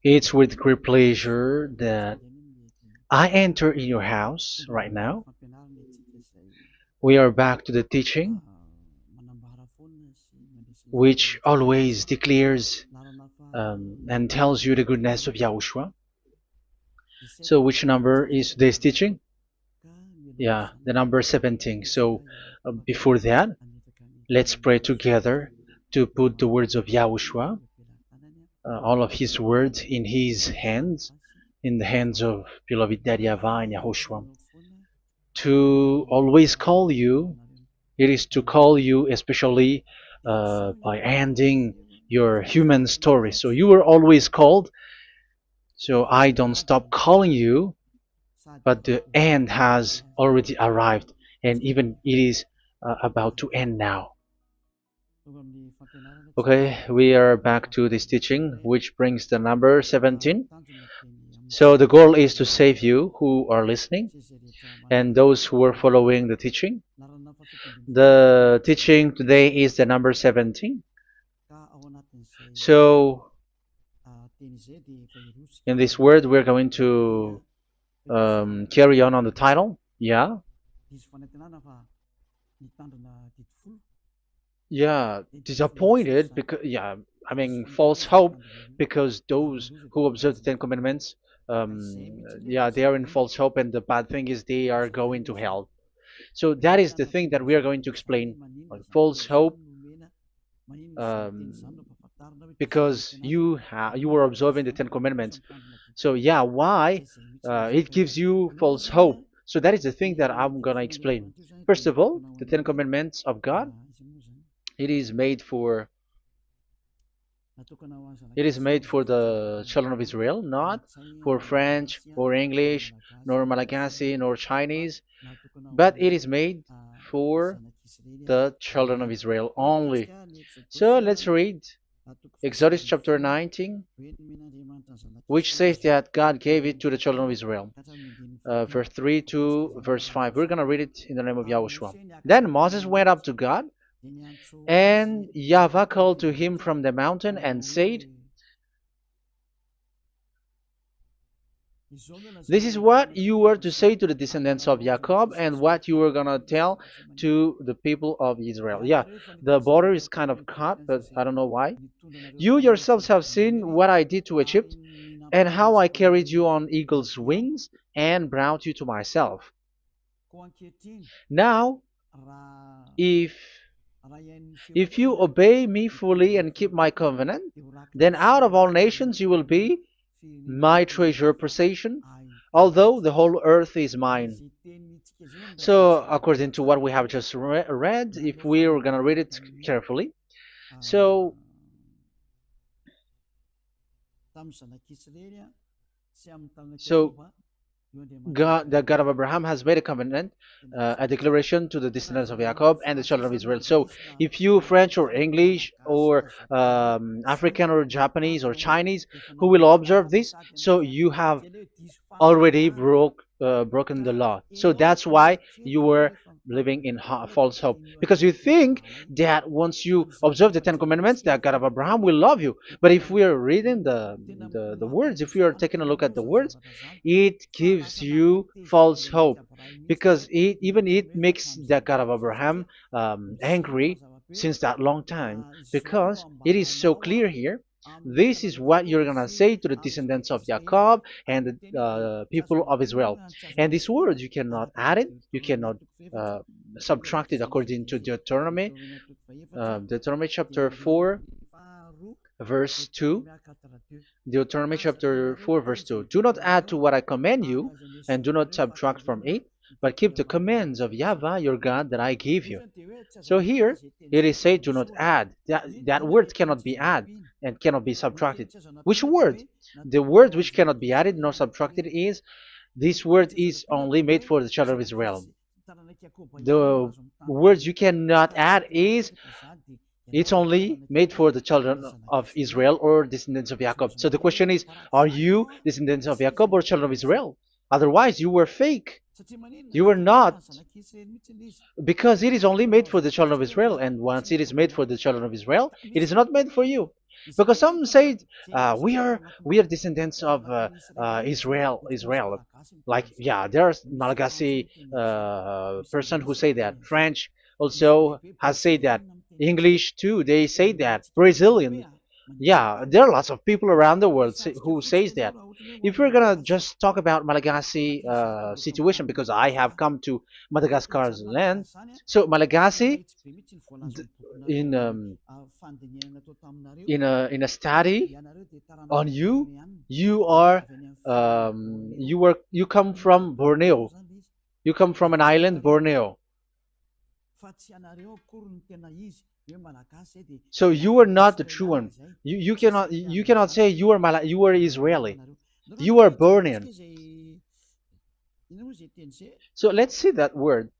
It's with great pleasure that I enter in your house right now. We are back to the teaching, which always declares and tells you the goodness of Yahushua. So, which number is today's teaching? Yeah, the number 17. So, before that, let's pray together to put the words of Yahushua, all of his words in his hands, in the hands of beloved Daddy YAHVAH and YAHOSHUAH. To always call you, it is to call you especially by ending your human story. So you were always called, so I don't stop calling you, but the end has already arrived, and even it is about to end now. Okay, we are back to this teaching, which brings the number 17. So the goal is to save you who are listening and those who are following the teaching. The teaching today is the number 17. So in this word, we're going to carry on the title. Yeah. Yeah, disappointed because yeah, I mean false hope because those who observe the Ten Commandments, yeah, they are in false hope, and the bad thing is they are going to hell. So that is the thing that we are going to explain. Like false hope, um, because you were observing the Ten Commandments. So yeah, why it gives you false hope? So that is the thing that I'm gonna explain. First of all, the Ten Commandments of God, it is made for it is made for the children of Israel, not for French or English, nor Malagasy, nor Chinese, but it is made for the children of Israel only. So let's read Exodus chapter 19, which says that God gave it to the children of Israel. Verse 3 to verse 5. We're going to read it in the name of Yahushua. Then Moses went up to God, and YAHVAH called to him from the mountain and said, "This is what you were to say to the descendants of Jacob and what you were going to tell to the people of Israel." Yeah, the border is kind of cut, but I don't know why. "You yourselves have seen what I did to Egypt and how I carried you on eagle's wings and brought you to myself. Now, if if you obey me fully and keep my covenant, then out of all nations you will be my treasure possession, although the whole earth is mine." So, according to what we have just read, if we are going to read it carefully, so so God, the God of Abraham, has made a covenant, a declaration to the descendants of Jacob and the children of Israel. So, if you French or English or African or Japanese or Chinese who will observe this, so you have already broken the law. So that's why you were living in false hope, because you think that once you observe the Ten Commandments, that God of Abraham will love you. But if we are reading the words, if we are taking a look at the words, it gives you false hope, because it makes the God of Abraham angry since that long time, because it is so clear here. This is what you're gonna say to the descendants of Jacob and the people of Israel. And this word, you cannot add it, you cannot uh, subtract it, according to Deuteronomy, Deuteronomy chapter 4, verse 2. Deuteronomy chapter 4, verse 2. "Do not add to what I command you, and do not subtract from it, but keep the commands of YAHVAH your God that I give you." So here it is said, "Do not add." That word cannot be added and cannot be subtracted. Which word? The word which cannot be added nor subtracted is, this word is only made for the children of Israel. The words you cannot add is, it's only made for the children of Israel or descendants of Jacob. So the question is, are you descendants of Jacob or children of Israel? Otherwise, you were fake. You are not, because it is only made for the children of Israel, and once it is made for the children of Israel, it is not made for you. Because some say we are descendants of Israel. Like, yeah, there's Malagasy person who say that. French also has said that. English too, they say that. Brazilian, yeah, there are lots of people around the world who says that. If we're gonna just talk about Malagasy situation, because I have come to Madagascar's land, so Malagasy, in in a study on you, you come from Borneo. You come from an island, Borneo. So you are not the true one. You cannot say you are Israeli. You are Bornean. So let's see that word.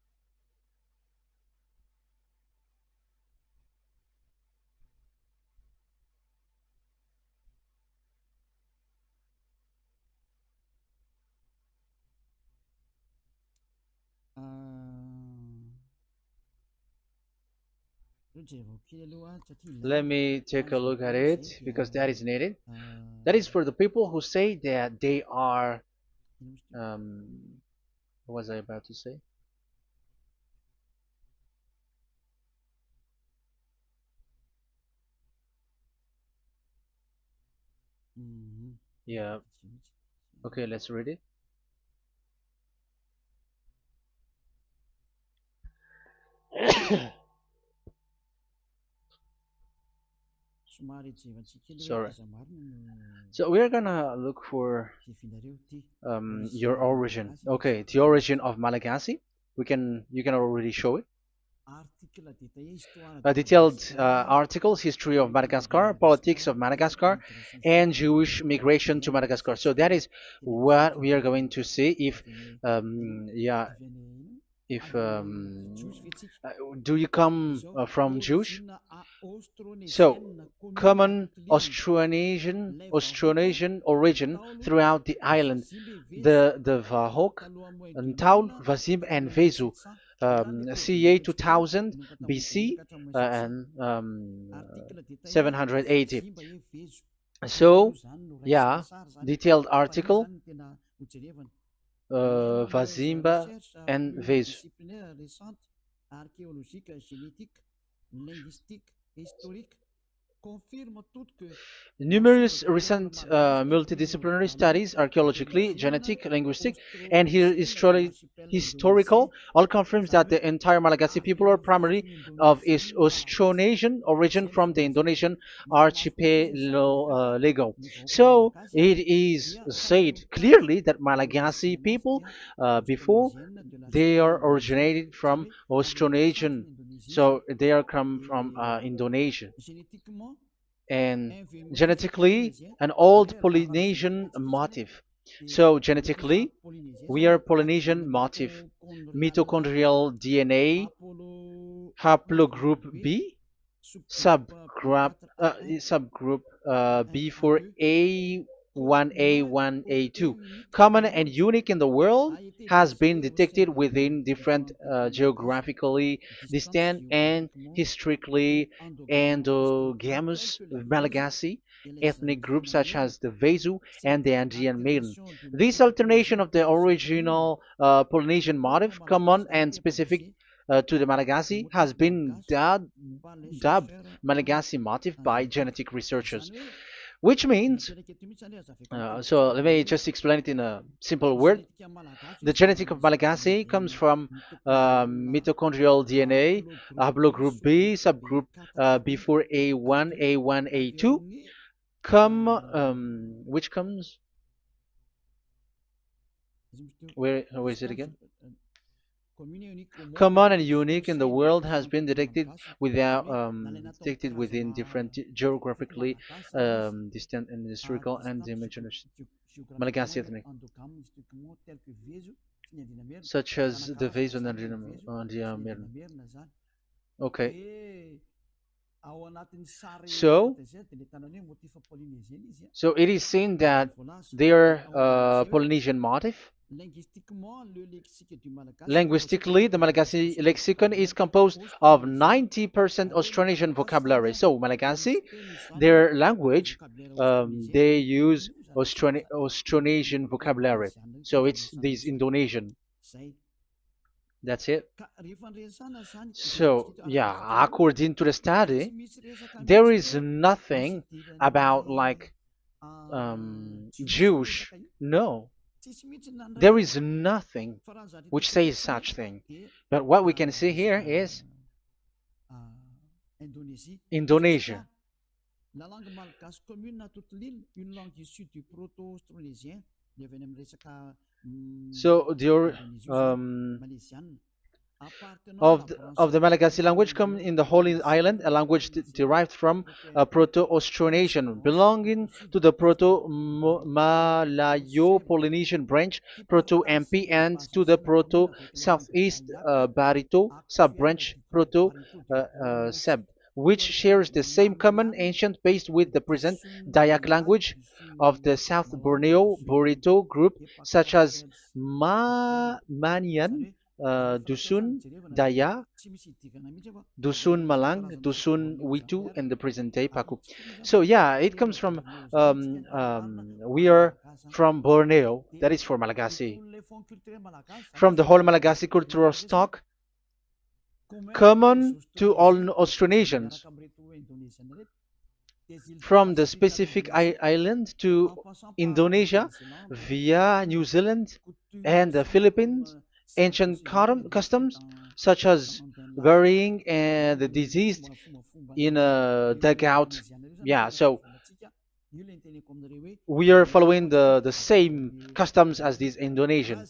Let me take a look at it because that is needed. That is for the people who say that they are. What was I about to say? Yeah. Okay, let's read it. Sorry. So we're gonna look for your origin. Okay, the origin of Malagasy. You can already show it. Detailed articles, history of Madagascar, politics of Madagascar, and Jewish migration to Madagascar. So that is what we are going to see. Yeah, if do you come from Jewish? So, common Austronesian origin throughout the island, the Vahok, Ntaul, Vazim, and Vesu, CA 2000 BC and 780. So, yeah, detailed article, Vazimba and Vesu. Numerous recent multidisciplinary studies, archaeologically, genetic, linguistic, and historical, all confirms that the entire Malagasy people are primarily of Austronesian origin from the Indonesian archipelago. So it is said clearly that Malagasy people, before, they are originated from Austronesian, so they are come from Indonesia, and genetically an old Polynesian motif. So genetically, we are Polynesian motif, mitochondrial DNA, haplogroup B, subgroup B4A1A1A2, common and unique in the world, has been detected within different geographically distant and historically endogamous Malagasy ethnic groups such as the Vesu and the Andean Maiden. This alternation of the original Polynesian motif, common and specific to the Malagasy, has been dubbed Malagasy motif by genetic researchers, which means, so let me just explain it in a simple word. The genetic of Malagasy comes from mitochondrial DNA, haplogroup B, subgroup B4A1, A1, A2, which comes, where is it again? Common and unique in the world, has been detected within different geographically distant and historical and dimensional Malagasy ethnic, such as the Vesu and the Mirna. Okay, so it is seen that they are Polynesian motif. Linguistically, the Malagasy lexicon is composed of 90% Austronesian vocabulary. So Malagasy, their language, they use Austronesian vocabulary. So it's this Indonesian. That's it. So yeah, according to the study, there is nothing about like Jewish. No, there is nothing which says such thing. But what we can see here is Indonesia. So the Malagasy language come in the Holy Island, a language derived from Proto-Austronesian, belonging to the Proto-Malayo-Polynesian branch, Proto-MP, and to the Proto-Southeast Barito sub-branch, Proto-Seb, which shares the same common ancient base with the present Dayak language of the South Borneo Burrito group, such as Manian, Dusun Daya, Dusun Malang, Dusun Witu, and the present day Paku. So yeah, it comes from we are from Borneo. That is for Malagasy. From the whole Malagasy cultural stock, common to all Austronesians, from the specific island to Indonesia via New Zealand and the Philippines, ancient customs such as burying and the deceased in a dugout. Yeah, so we are following the same customs as these Indonesian.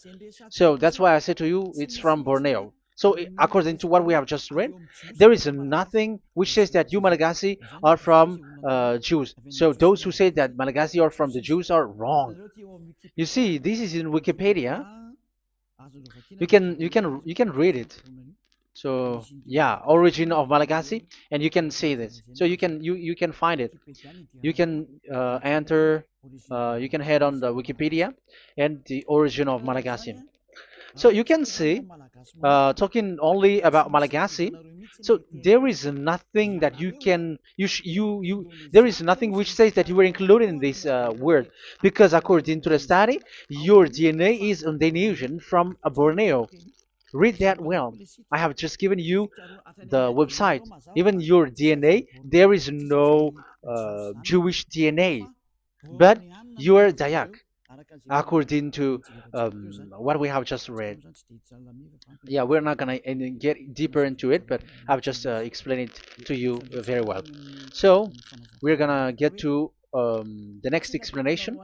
So that's why I said to you it's from Borneo. So according to what we have just read, there is nothing which says that you Malagasy are from Jews. So those who say that Malagasy are from the Jews are wrong. You see, this is in Wikipedia. You can read it. So yeah, origin of Malagasy, and you can see this. So you can find it. You can enter. You can head on the Wikipedia and the origin of Malagasy. So you can see, talking only about Malagasy. So there is nothing that you can you there is nothing which says that you were included in this word, because according to the study, your DNA is Indonesian from Borneo. Read that well. I have just given you the website. Even your DNA, there is no Jewish DNA, but you are Dayak, according to what we have just read. Yeah, we're not gonna get deeper into it, but I've just explained it to you very well. So we're gonna get to the next explanation,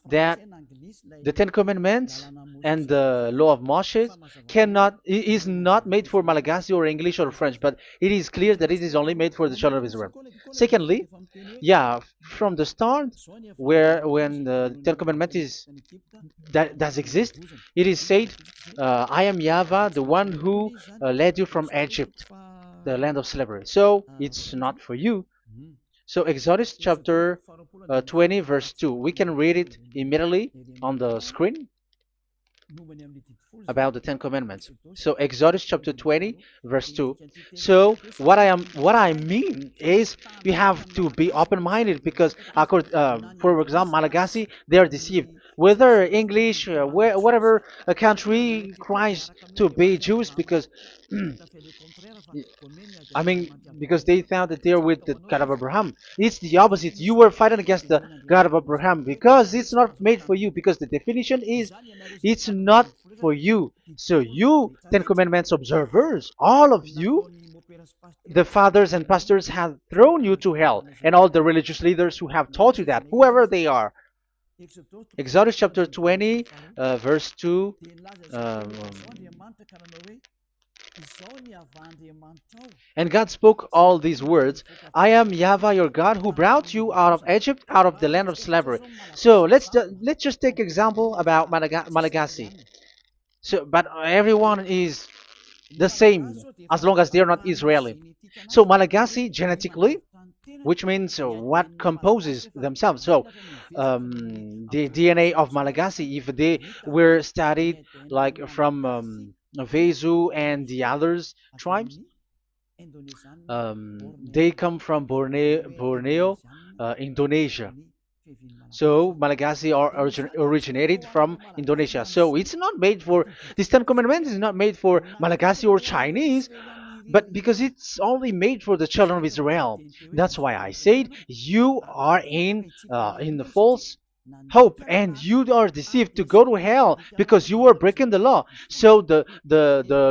that the Ten Commandments and the Law of Moshe is not made for Malagasy or English or French, but it is clear that it is only made for the children of Israel. Secondly, yeah, from the start, where when the Ten Commandments that does exist, it is said, "I am YAHVAH, the one who led you from Egypt, the land of slavery." So it's not for you. So Exodus chapter 20 verse 2. We can read it immediately on the screen about the Ten Commandments. So Exodus chapter 20 verse 2. So what I mean is you have to be open-minded, because for example, Malagasy, they are deceived. Whether English, whatever a country cries to be Jews, because I mean, because they found that they're with the God of Abraham. It's the opposite. You were fighting against the God of Abraham, because it's not made for you. Because the definition is, it's not for you. So you, Ten Commandments observers, all of you, the fathers and pastors have thrown you to hell, and all the religious leaders who have taught you that, whoever they are. Exodus chapter 20, verse 2. Um, and God spoke all these words: "I am YAHVAH your God, who brought you out of Egypt, out of the land of slavery." So let's just take example about Malagasy. So, but everyone is the same as long as they're not Israeli. So Malagasy genetically, which means what composes themselves. So the DNA of Malagasy, if they were studied like from Vesu and the others tribes, they come from Borneo, Indonesia. So Malagasy are originated from Indonesia. So it's not made for this Ten Commandments is not made for Malagasy or Chinese, but because it's only made for the children of Israel. That's why I said you are in the false hope and you are deceived to go to hell because you are breaking the law. So the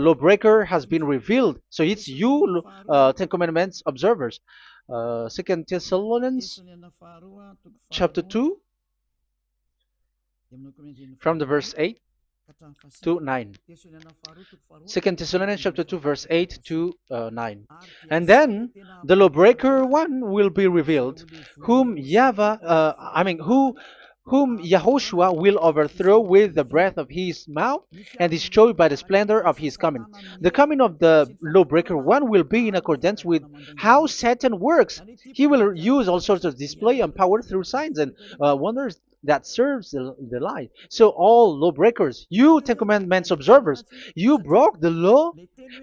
lawbreaker has been revealed. So it's you, Ten Commandments observers. Second Thessalonians chapter 2 from the verse 8 to 9. Second Thessalonians chapter 2 verse 8 to 9. And then the lawbreaker one will be revealed, whom whom Yahushua will overthrow with the breath of his mouth and destroy by the splendor of his coming. The coming of the lawbreaker one will be in accordance with how Satan works. He will use all sorts of display and power through signs and wonders that serves the lie. So all lawbreakers, you Ten Commandments observers, you broke the law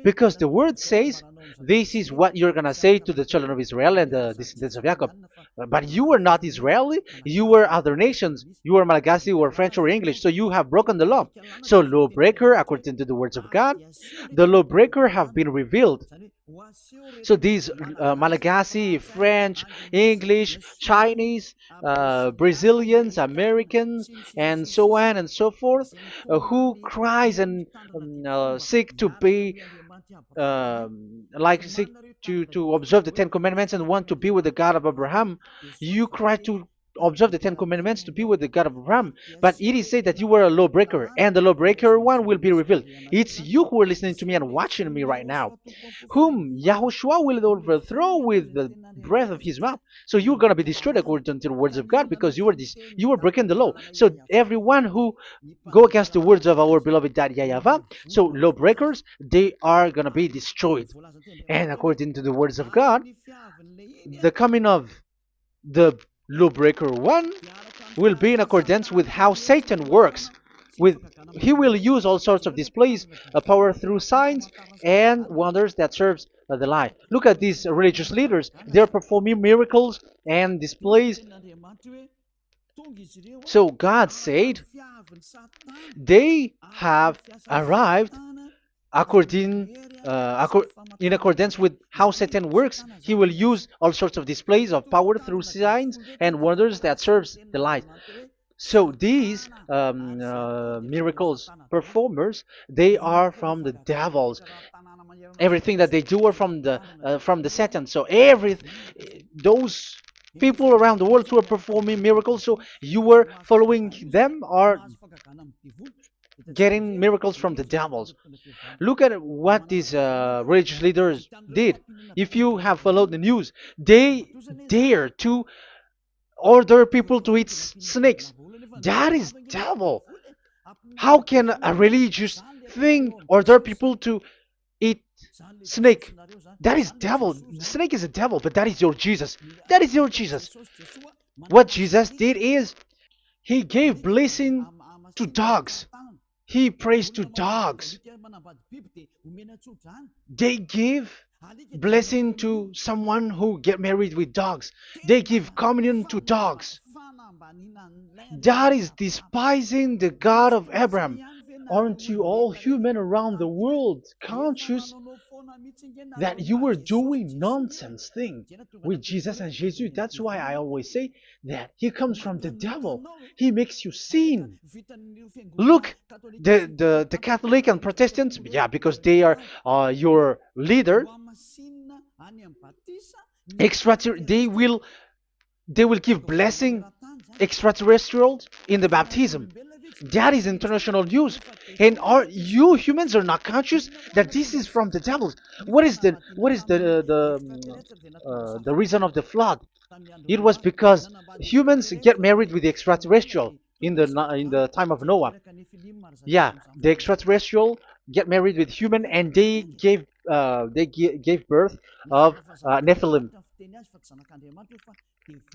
because the word says this is what you're going to say to the children of Israel and the descendants of Jacob. But you were not Israeli, you were other nations, you were Malagasy or French or English, so you have broken the law. So lawbreaker, according to the words of God, the lawbreaker have been revealed. So these Malagasy, French, English, Chinese, Brazilians, Americans, and so on and so forth, who cries and seek to be seek to observe the Ten Commandments and want to be with the God of Abraham. You cry to observe the Ten Commandments to be with the God of Abraham, but it is said that you were a lawbreaker, and the lawbreaker one will be revealed. It's you who are listening to me and watching me right now, whom Yahushua will overthrow with the breath of his mouth. So you're going to be destroyed according to the words of God because you were breaking the law. So everyone who go against the words of our beloved Dad YAHVAH, so lawbreakers, they are going to be destroyed. And according to the words of God, the coming of the lawbreaker one will be in accordance with how Satan works. He will use all sorts of displays, power through signs and wonders that serves the lie. Look at these religious leaders; they're performing miracles and displays. So God said they have arrived in accordance with how Satan works. He will use all sorts of displays of power through signs and wonders that serves the light. So these miracles performers, they are from the devils. Everything that they do are from the Satan. So those people around the world who are performing miracles, so you were following them, are getting miracles from the devils. Look at what these religious leaders did. If you have followed the news, they dare to order people to eat snakes. That is devil. How can a religious thing order people to eat snake? That is devil. The snake is a devil, but that is your Jesus. That is your Jesus. What Jesus did is he gave blessing to dogs. He prays to dogs. They give blessing to someone who get married with dogs. They give communion to dogs. That is despising the God of Abraham. Aren't you all human around the world conscious that you were doing nonsense thing with Jesus and Jesus? That's why I always say that he comes from the devil. He makes you sin. Look, the Catholic and Protestants, yeah, because they are your leader. They will give blessing extraterrestrials in the baptism. That is international news, and you humans are not conscious that this is from the devil. What is the reason of the flood? It was because humans get married with the extraterrestrial in the time of Noah. Yeah, the extraterrestrial get married with human, and they gave birth of Nephilim.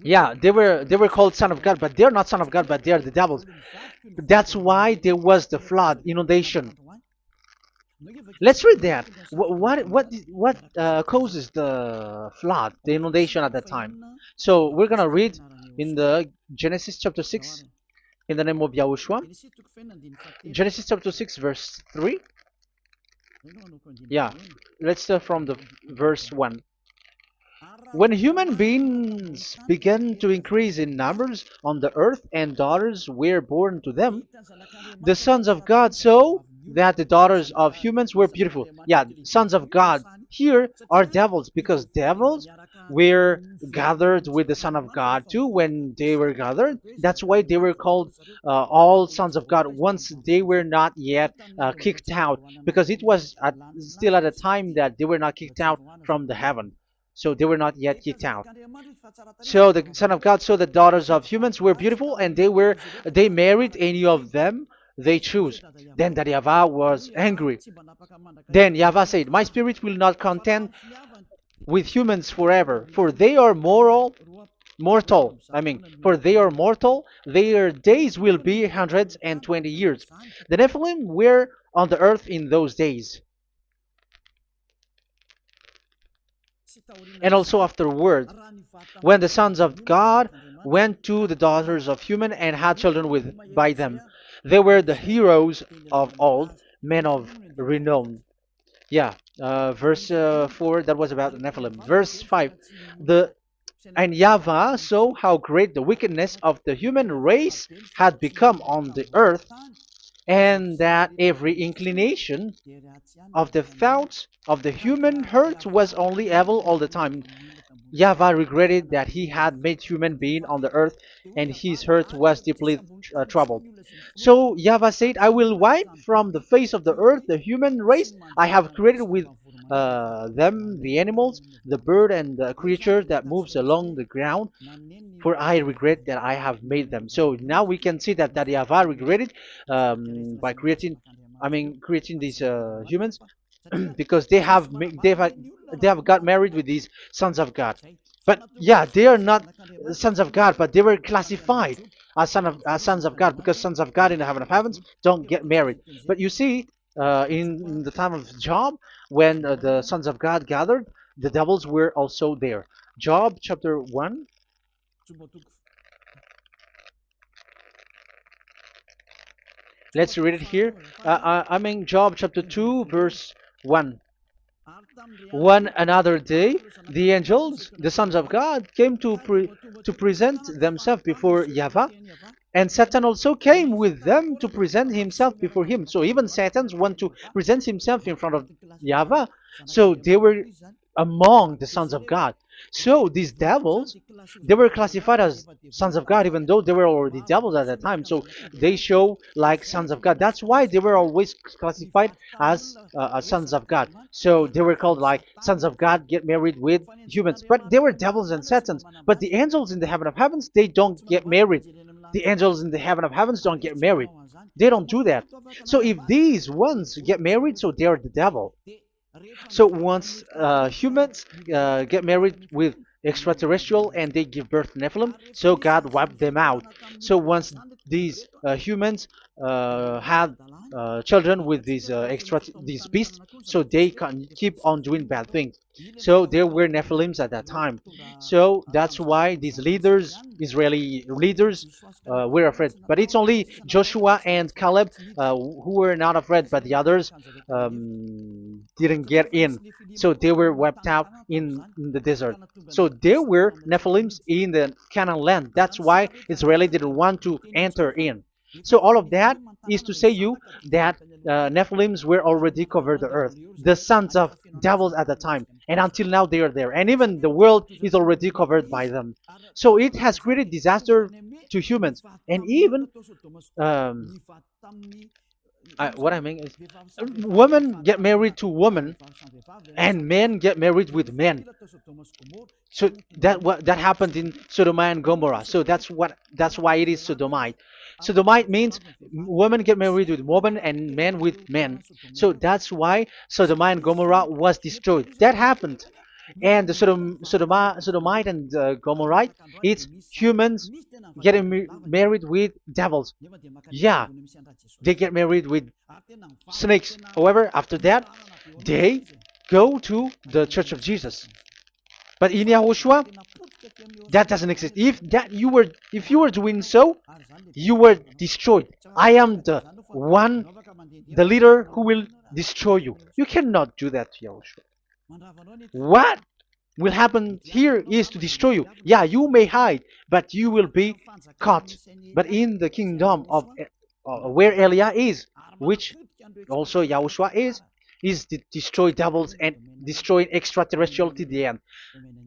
Yeah, they were called son of God, but they're not son of God, but they're the devils. That's why there was the flood, inundation. Let's read that. What causes the flood, the inundation at that time? So we're gonna read in the Genesis chapter 6 in the name of Yahushua. Genesis chapter 6 verse 3. Yeah, let's start from the verse 1. When human beings began to increase in numbers on the earth and daughters were born to them, the sons of God saw that the daughters of humans were beautiful. Yeah, sons of God here are devils because devils were gathered with the Son of God too when they were gathered. That's why they were called all sons of God once they were not yet kicked out because it was still at a time that they were not kicked out from the heaven. So they were not yet kicked out. So the Son of God saw the daughters of humans were beautiful, and they married any of them they choose. Then that YAHVAH was angry. Then YAHVAH said, "My spirit will not contend with humans forever, for they are mortal. For they are mortal. Their days will be 120 years. The Nephilim were on the earth in those days, and also afterward, when the sons of God went to the daughters of human and had children with by them. They were the heroes of old, men of renown." Yeah, verse 4, that was about the Nephilim. Verse 5, the and YAHVAH saw how great the wickedness of the human race had become on the earth, and that every inclination of the thoughts of the human heart was only evil all the time. YAHVAH regretted that he had made human being on the earth, and his heart was deeply troubled. So YAHVAH said, "I will wipe from the face of the earth the human race I have created with them, the animals, the bird, and the creature that moves along the ground, for I regret that I have made them." So now we can see that YAHVAH regretted by creating these humans because they have got married with these sons of God. But yeah, they are not sons of God, but they were classified as sons of God because sons of God in the heaven of heavens don't get married. But you see, in the time of Job, when the sons of God gathered, the devils were also there. Job chapter 1. Let's read it here. Job chapter 2, verse 1. One another day, the angels, the sons of God, came to present themselves before YAHVAH, and Satan also came with them to present himself before him. So even Satan's want to present himself in front of YAHVAH. So they were among the sons of God. So these devils, they were classified as sons of God, even though they were already devils at that time. So they show like sons of God. That's why they were always classified as sons of God. So they were called like sons of God get married with humans. But they were devils and satans. But the angels in the heaven of heavens, they don't get married. The angels in the heaven of heavens don't get married. They don't do that. So if these ones get married, so they're the devil. So once humans get married with extraterrestrial and they give birth to Nephilim, so God wiped them out. So once these humans had children with these beasts, so they can keep on doing bad things. So there were Nephilims at that time. So that's why these leaders, Israeli leaders, were afraid. But it's only Joshua and Caleb who were not afraid, but the others didn't get in. So they were wiped out in the desert. So there were Nephilims in the Canaan land. That's why Israeli didn't want to enter in. So all of that is to say you that Nephilims were already covered the earth, the sons of devils at the time, and until now they are there, and even the world is already covered by them. So it has created disaster to humans, and even what I mean is, women get married to women, and men get married with men. So that happened in Sodom and Gomorrah. So that's why it is Sodomite. Sodomite means women get married with women and men with men. So that's why Sodom and Gomorrah was destroyed. That happened. and the Sodomite and Gomorrite, it's humans getting married with devils. Yeah, they get married with snakes. However, after that, they go to the Church of Jesus. But in Yahushua, that doesn't exist. If you were doing so, you were destroyed. I am the one, the leader who will destroy you. You cannot do that to Yahushua. What will happen here is to destroy you. Yeah, you may hide, but you will be caught. But in the kingdom of where Elia is, which also Yahushua is to destroy devils and destroy extraterrestrial to the end.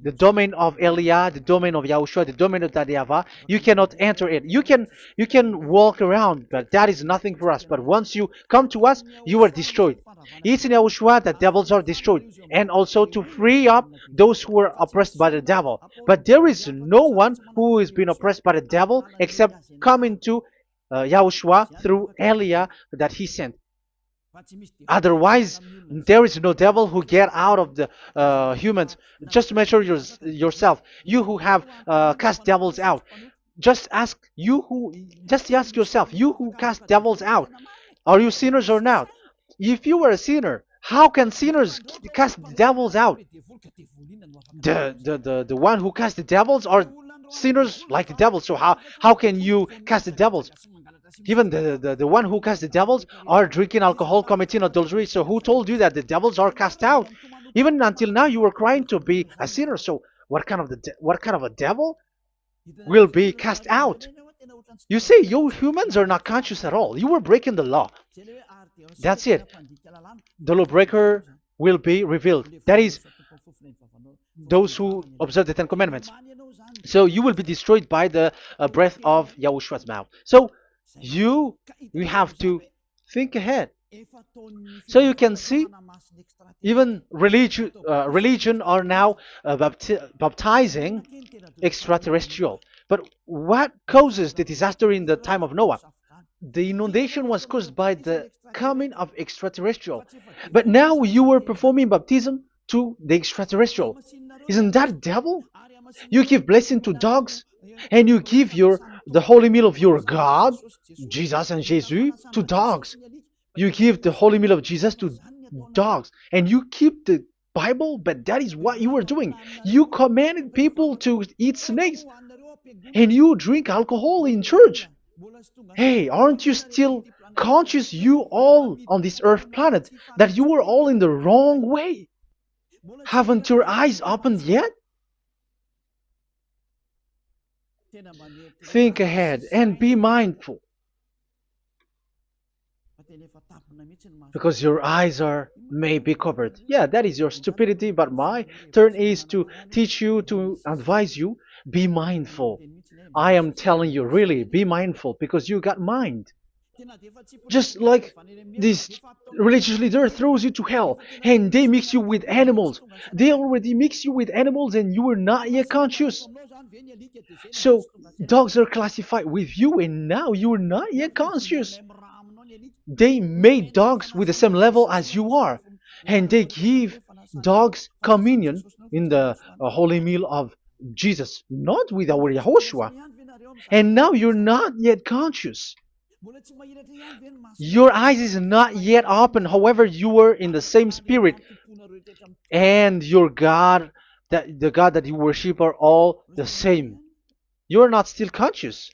The domain of Elia, the domain of Yahushua, the domain of YAHVAH, you cannot enter it. You can walk around, but that is nothing for us. But once you come to us, you are destroyed. It's in Yahushua that devils are destroyed, and also to free up those who are oppressed by the devil. But there is no one who is being oppressed by the devil except coming to Yahushua through Elia that he sent. Otherwise, there is no devil who get out of the humans. Just measure yourself. You who have cast devils out. Just ask yourself, you who cast devils out, are you sinners or not? If you were a sinner, how can sinners cast devils out? The one who cast the devils are sinners like the devils. So how can you cast the devils? Even the one who cast the devils are drinking alcohol, committing adultery. So who told you that the devils are cast out? Even until now, you were crying to be a sinner. So what kind of a devil will be cast out? You say you humans are not conscious at all. You were breaking the law. That's it. The lawbreaker will be revealed. That is, those who observe the Ten Commandments. So you will be destroyed by the breath of Yahushua's mouth. So you have to think ahead. So you can see, even religion are now baptizing extraterrestrial. But what causes the disaster in the time of Noah? The inundation was caused by the coming of extraterrestrial. But now you are performing baptism to the extraterrestrial. Isn't that devil? You give blessing to dogs, and you give the holy meal of your God, Jesus and Jesus, to dogs. You give the holy meal of Jesus to dogs, and you keep the Bible, but that is what you were doing. You commanded people to eat snakes, and you drink alcohol in church. Hey, aren't you still conscious, you all on this earth planet, that you were all in the wrong way? Haven't your eyes opened yet? Think ahead and be mindful, because your eyes may be covered. Yeah, that is your stupidity, but my turn is to teach you, to advise you. Be mindful. I am telling you, really, be mindful, because you got mind. Just like this religious leader throws you to hell, and they mix you with animals. They already mix you with animals, and you are not yet conscious. So dogs are classified with you, and now you are not yet conscious. They made dogs with the same level as you are, and they give dogs communion in the holy meal of Jesus, not with our Yahushua. And now you're not yet conscious. Your eyes is not yet open. However, you were in the same spirit, and your God, the God that you worship, are all the same. You are not still conscious.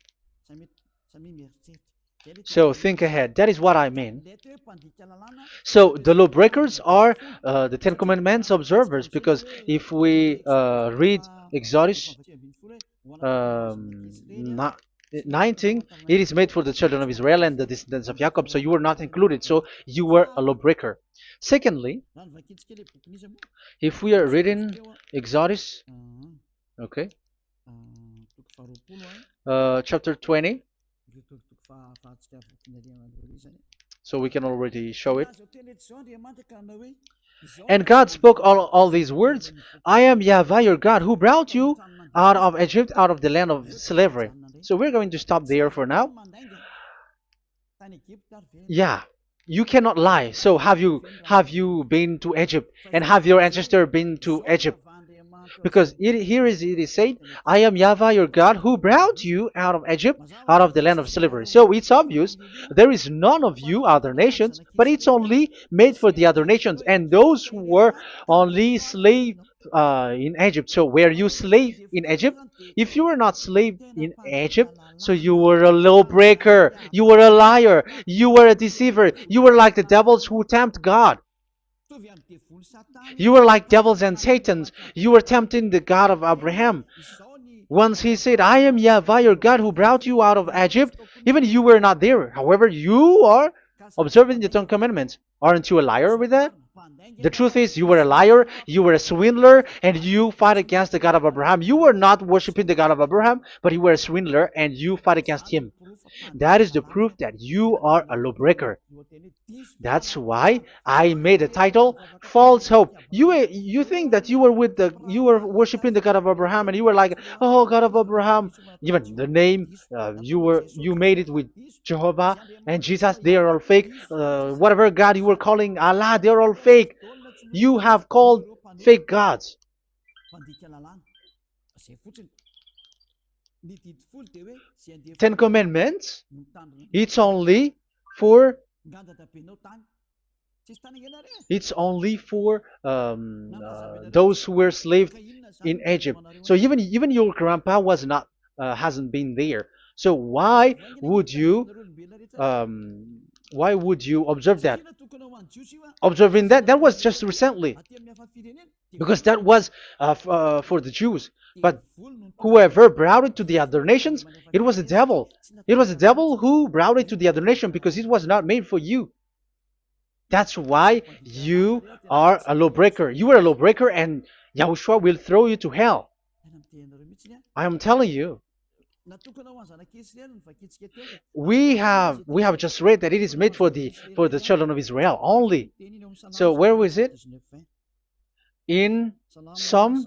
So think ahead. That is what I mean. So the lawbreakers are the Ten Commandments observers, because if we read Exodus 19, it is made for the children of Israel and the descendants of Jacob, so you were not included, so you were a lawbreaker. Secondly, if we are reading Exodus, okay, chapter 20, so we can already show it. And God spoke all these words. I am YAHVAH your God, who brought you out of Egypt, out of the land of slavery. So we're going to stop there for now. Yeah, you cannot lie. So have you been to Egypt? And have your ancestor been to Egypt? Because it is said, I am Yahweh your God who brought you out of Egypt, out of the land of slavery. So it's obvious there is none of you other nations, but it's only made for the other nations and those who were only slave in Egypt. So were you slave in Egypt? If you were not slave in Egypt, so you were a lawbreaker, you were a liar, you were a deceiver, you were like the devils who tempt God. You were like devils and Satans. You were tempting the God of Abraham. Once he said, I am Yahweh your God who brought you out of Egypt, even you were not there. However, you are observing the Ten Commandments. Aren't you a liar with that? The truth is, you were a liar, you were a swindler, and you fight against the God of Abraham. You were not worshiping the God of Abraham, but you were a swindler, and you fight against him. That is the proof that you are a lawbreaker. That's why I made a title, False Hope. You think that you were worshiping the God of Abraham, and you were like, oh, God of Abraham. Even the name, you made it with Jehovah and Jesus. They are all fake. Whatever God you were calling Allah, they are all fake. You have called fake gods. Ten Commandments, it's only for those who were slaves in Egypt. So even your grandpa was not hasn't been there. So why would you observe that? Observing that was just recently, because that was for the Jews. But whoever brought it to the other nations, it was the devil. It was the devil who brought it to the other nation because it was not made for you. That's why you are a lawbreaker. You are a lawbreaker, and Yahushua will throw you to hell. I am telling you. We have just read that it is made for the children of Israel only. So where was it? In Psalm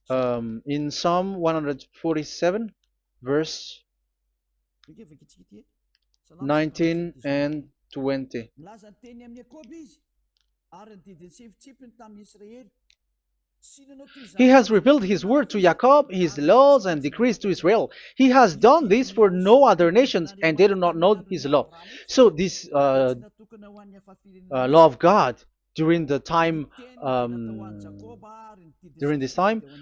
147, verse 19 and 20. He has revealed his word to Jacob, his laws and decrees to Israel. He has done this for no other nations, and they do not know his law. So this law of God during this time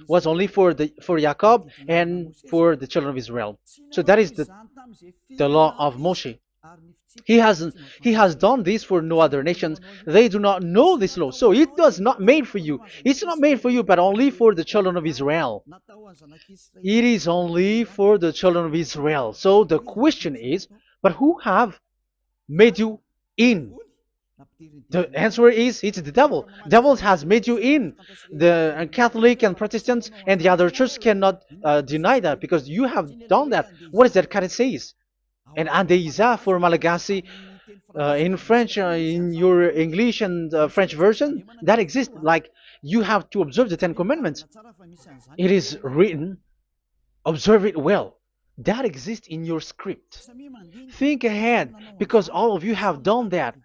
was only for Jacob and for the children of Israel. So that is the law of Moshe. He has done this for no other nations. They do not know this law. So it was not made for you. It's not made for you, but only for the children of Israel. It is only for the children of Israel. So the question is, but who have made you in? The answer is, it's the devil. Devil has made you in. The Catholic and Protestants and the other church cannot deny that, because you have done that. What is that card says? And Andeiza for Malagasy in French, in your English and French version, that exists. Like, you have to observe the Ten Commandments. It is written, observe it well. That exists in your script. Think ahead, because all of you have done that.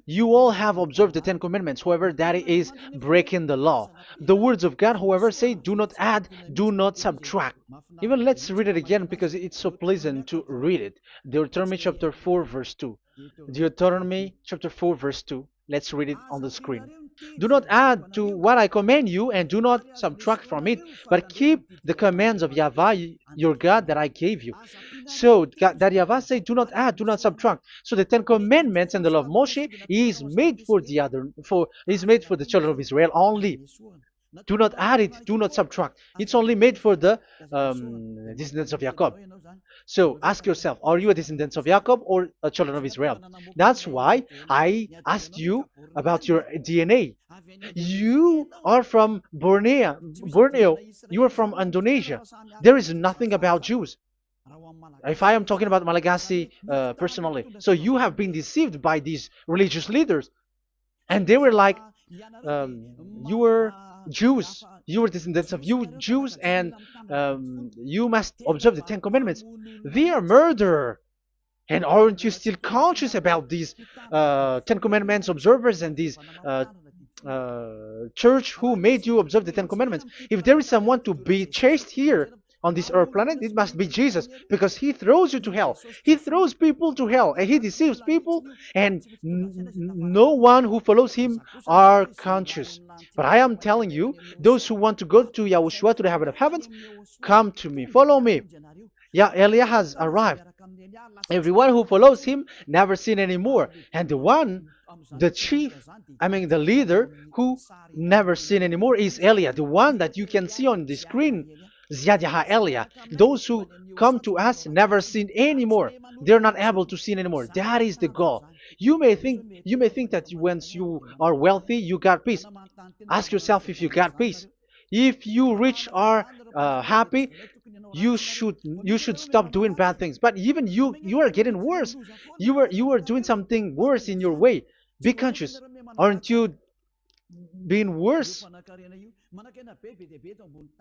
You all have observed the Ten Commandments. However, that is breaking the law. The words of God, however, say, do not add, do not subtract. Even let's read it again, because it's so pleasant to read it. Deuteronomy chapter 4, verse 2. Deuteronomy chapter 4, verse 2. Let's read it on the screen. Do not add to what I command you, and do not subtract from it, but keep the commands of Yahweh, your God, that I gave you. So that Yahweh said, do not add, do not subtract. So the Ten Commandments and the law of Moshe is made for the children of Israel only. Do not add it, do not subtract. It's only made for the descendants of Jacob. So ask yourself, are you a descendant of Jacob or a children of Israel? That's why I asked you about your DNA. You are from Borneo. You are from Indonesia. There is nothing about Jews. If I am talking about Malagasy personally. So you have been deceived by these religious leaders. And they were like, you were Jews, you were descendants of you Jews, and you must observe the Ten Commandments. They are murderer. And aren't you still conscious about these Ten Commandments observers and these church who made you observe the Ten Commandments. If there is someone to be chased here on this earth planet, it must be Jesus, because he throws you to hell. He throws people to hell, and he deceives people, and no one who follows him are conscious. But I am telling you, those who want to go to Yahushua, to the heaven of heavens, come to me, follow me. Yeah, Eliah has arrived. Everyone who follows him never sin anymore. And the chief, the leader who never sin anymore is Eliah, the one that you can see on the screen. Ziyadah Eliah. Those who come to us never sin anymore. They're not able to sin anymore. That is the goal. You may think that once you are wealthy, you got peace. Ask yourself if you got peace. If you rich are happy, you should stop doing bad things. But even you are getting worse. You are doing something worse in your way. Be conscious. Aren't you being worse?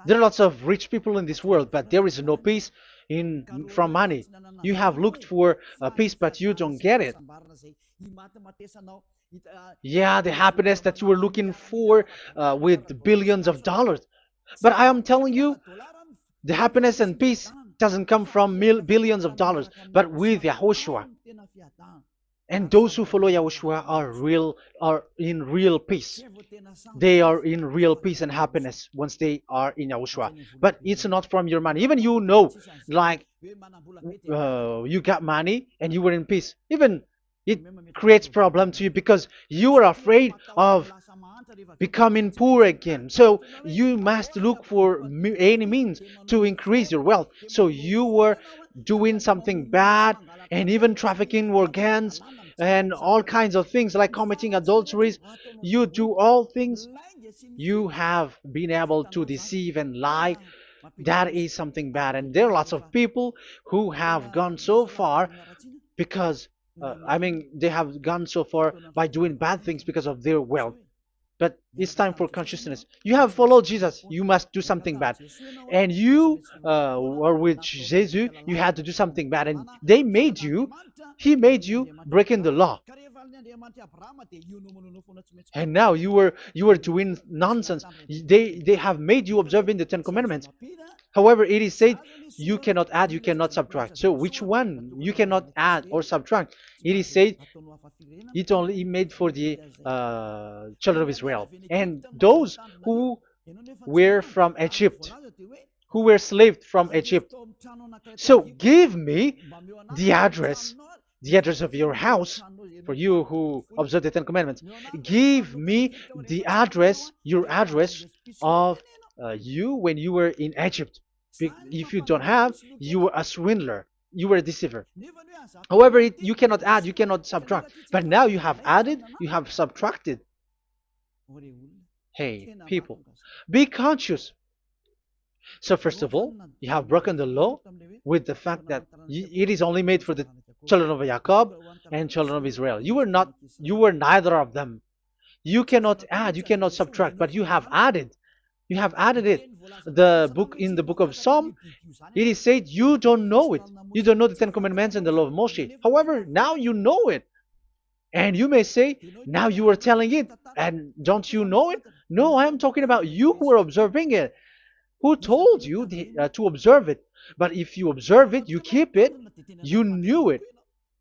There are lots of rich people in this world, but there is no peace in from money. You have looked for peace, but you don't get it. Yeah, the happiness that you were looking for with billions of dollars. But I am telling you, the happiness and peace doesn't come from billions of dollars, but with Yahushua. And those who follow Yahushua are in real peace. They are in real peace and happiness once they are in Yahushua. But it's not from your money. Even like you got money and you were in peace. Even it creates problem to you because you are afraid of becoming poor again. So you must look for any means to increase your wealth. So you were doing something bad and even trafficking organs and all kinds of things like committing adulteries. You do all things. You have been able to deceive and lie. That is something bad. And there are lots of people who have gone so far because, they have gone so far by doing bad things because of their wealth. But it's time for consciousness. You have followed Jesus, you must do something bad. And you were with Jesus, you had to do something bad. And he made you breaking the law. And now you were doing nonsense. They have made you observing the Ten Commandments. However, it is said you cannot add, you cannot subtract. So which one you cannot add or subtract? It is said it only made for the children of Israel and those who were from Egypt, who were slaves from Egypt. So give me the address of your house, for you who observe the Ten Commandments. Give me the address, your address of you when you were in Egypt. If you don't have, you were a swindler. You were a deceiver. However, you cannot add, you cannot subtract. But now you have added, you have subtracted. Hey, people, be conscious. So first of all, you have broken the law with the fact that it is only made for the children of Jacob and children of Israel. You were neither of them. You cannot add, you cannot subtract, but you have added. You have added it. In the book of Psalm, it is said you don't know it. You don't know the Ten Commandments and the law of Moshe. However, now you know it. And you may say, now you are telling it, and don't you know it? No, I am talking about you who are observing it. Who told you to observe it? But if you observe it, you keep it, you knew it.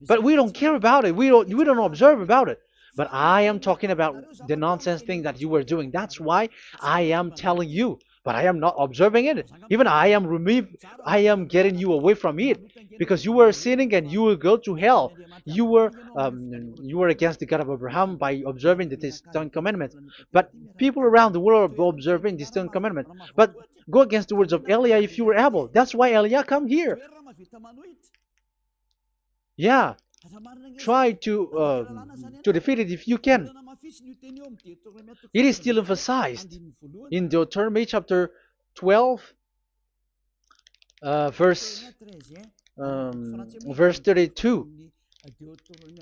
But we don't care about it. We don't observe about it. But I am talking about the nonsense thing that you were doing. That's why I am telling you. But I am not observing it. Even I am getting you away from it. Because you were sinning and you will go to hell. You were against the God of Abraham by observing the Ten Commandments. But people around the world are observing the Ten Commandments. But go against the words of Eliah if you were able. That's why Eliah come here. Yeah. Try to defeat it if you can. It is still emphasized in Deuteronomy chapter 12, verse 32.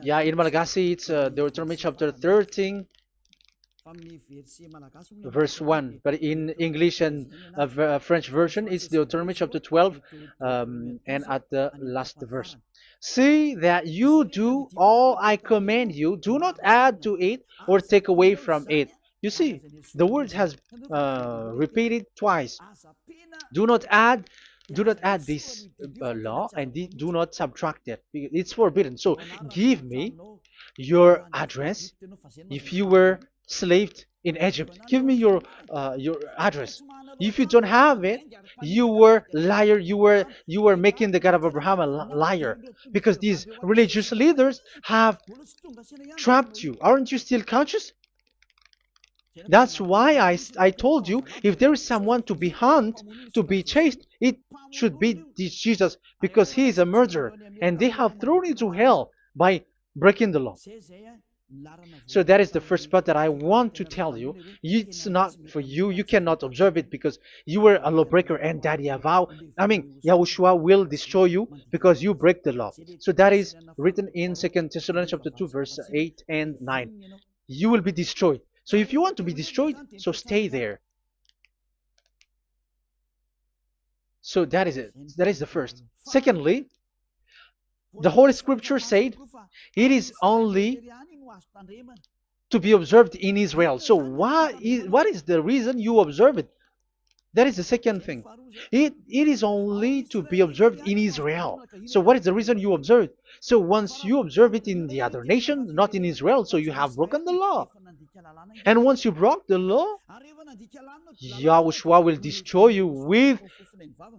Yeah, in Malagasy it's Deuteronomy chapter 13, verse 1. But in English and French version, it's Deuteronomy chapter 12, and at the last verse. See that you do all I command you. Do not add to it or take away from it. You see, the word has repeated twice. Do not add, do not add this law, and do not subtract it. It's forbidden. So give me your address. If you were slaved in Egypt, give me your address. If you don't have it, you were liar. You were making the God of Abraham a liar, because these religious leaders have trapped you. Aren't you still conscious? That's why I told you, if there is someone to be hunt, to be chased, it should be this Jesus, because he is a murderer, and they have thrown you to hell by breaking the law. So that is the first part that I want to tell you. It's not for you. You cannot observe it because you were a lawbreaker, and that Yahushua will destroy you because you break the law. So that is written in 2 Thessalonians chapter 2, verse 8 and 9. You will be destroyed. So if you want to be destroyed, so stay there. So that is it. That is the first. Secondly, the Holy Scripture said it is only to be observed in Israel. So what is the reason you observe it? That is the second thing. It is only to be observed in Israel. So what is the reason you observe it? So once you observe it in the other nations, not in Israel, so you have broken the law. And once you broke the law, Yahushua will destroy you with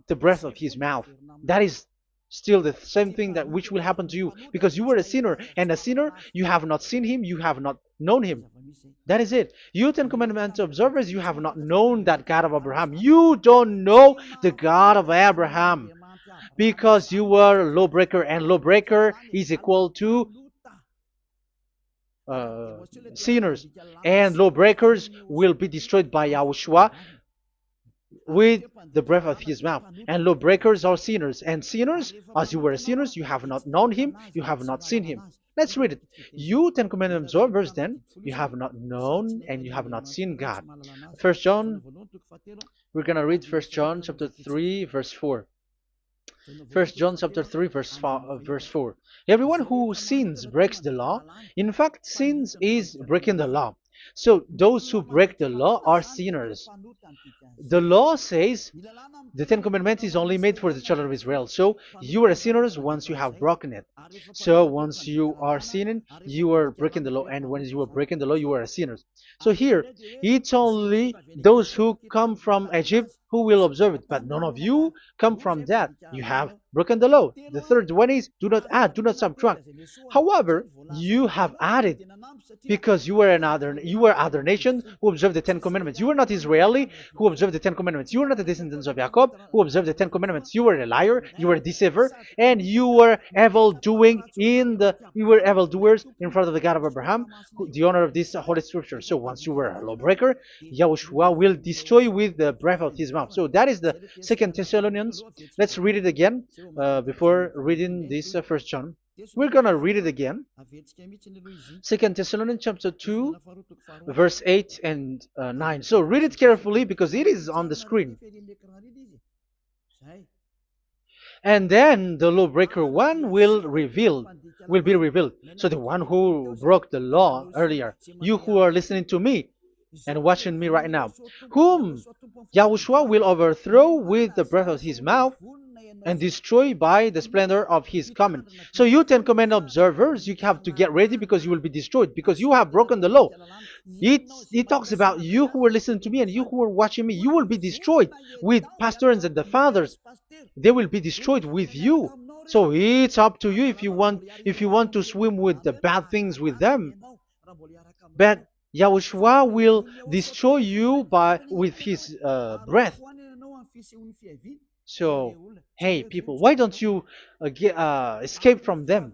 the breath of his mouth. That is still the same thing that which will happen to you, because you were a sinner, and a sinner, you have not seen him, you have not known him. That is it. You Ten Commandments observers, you have not known that God of Abraham. You don't know the God of Abraham, because you were a lawbreaker, and lawbreaker is equal to sinners, and lawbreakers will be destroyed by Yahushua with the breath of his mouth. And lawbreakers are sinners, and sinners, as you were sinners, you have not known him, you have not seen him. Let's read it. You Ten Commandments observers, then, you have not known and you have not seen God. First John, we're going to read 1 John chapter 3, verse 4. 1 John chapter 3, verse 4. Everyone who sins breaks the law. In fact, sins is breaking the law. So those who break the law are sinners. The law says the Ten Commandments is only made for the children of Israel. So you are sinners once you have broken it. So once you are sinning, you are breaking the law. And when you are breaking the law, you are a sinner. So here, it's only those who come from Egypt who will observe it. But none of you come from that. You have broken the law. The third one is, do not add, do not subtract. However, you have added, because you were other nations who observed the Ten Commandments. You were not Israeli who observed the Ten Commandments. You were not the descendants of Jacob who observed the Ten Commandments. You were a liar, you were a deceiver, and you were evildoers in front of the God of Abraham, the honor of this Holy Scripture. So once you were a lawbreaker, Yahushua will destroy you with the breath of his mouth. So that is the 2 Thessalonians. Let's read it again before reading this 1 John. We're going to read it again. 2 Thessalonians chapter 2, verse 8 and 9. So read it carefully because it is on the screen. And then the lawbreaker one will be revealed. So the one who broke the law earlier, you who are listening to me and watching me right now, whom Yahushua will overthrow with the breath of his mouth and destroy by the splendor of his coming. So you Ten Commandment observers, you have to get ready because you will be destroyed, because you have broken the law. It talks about you who are listening to me and you who are watching me. You will be destroyed with pastors and the fathers. They will be destroyed with you. So it's up to you if you want to swim with the bad things with them. But Yahushua will destroy you with his breath. So, hey people, why don't you escape from them?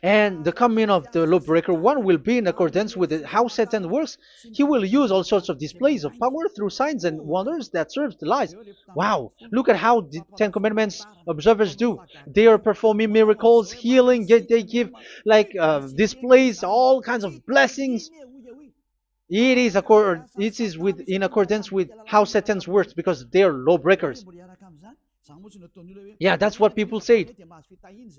And the coming of the lawbreaker one will be in accordance with how Satan works. He will use all sorts of displays of power through signs and wonders that serve the lies. Wow, look at how the Ten Commandments observers do. They are performing miracles, healing, they give displays, all kinds of blessings. It is in accordance with how Satan works, because they are lawbreakers. Yeah, that's what people say.